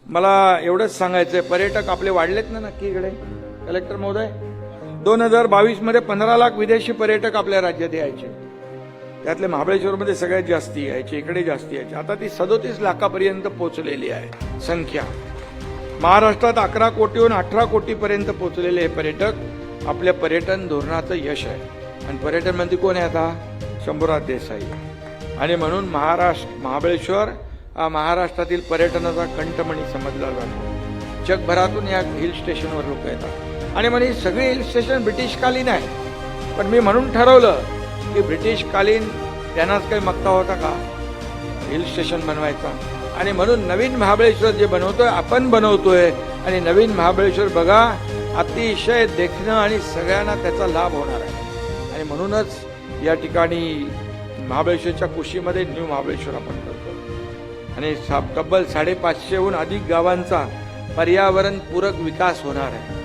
मला एवढंच सांगायचंय, पर्यटक आपले वाढलेत ना नक्की इकडे कलेक्टर महोदय. 2022 मध्ये 15 लाख विदेशी पर्यटक आपल्या राज्यात यायचे. त्यातले महाबळेश्वरमध्ये सगळ्यात जास्ती यायचे, इकडे जास्ती यायचे. आता ती 37 लाखापर्यंत पोहोचलेली आहे संख्या. महाराष्ट्रात 11 कोटीहून 18 कोटीपर्यंत पोहोचलेले हे पर्यटक आपल्या पर्यटन धोरणाचं यश आहे. आणि पर्यटन मंत्री कोण आहे आता? शंभूराज देसाई. आणि म्हणून महाबळेश्वर हा महाराष्ट्रातील पर्यटनाचा कंठमणी समजला जातो. जगभरातून या हिल स्टेशनवर लोक येतात. आणि म्हणजे सगळी हिल स्टेशन ब्रिटिशकालीन आहे. पण मी म्हणून ठरवलं की ब्रिटिशकालीन त्यांनाच काही मक्ता होता का हिल स्टेशन बनवायचा. आणि म्हणून नवीन महाबळेश्वर जे बनवतोय आपण बनवतोय. आणि नवीन महाबळेश्वर बघा अतिशय देखणं आणि सगळ्यांना त्याचा लाभ होणार आहे. आणि म्हणूनच या ठिकाणी महाबळेश्वरच्या कुशीमध्ये न्यू महाबळेश्वर आपण करतो. आणि तब्बल 550हून अधिक गावांचा पर्यावरण पूरक विकास होणार आहे.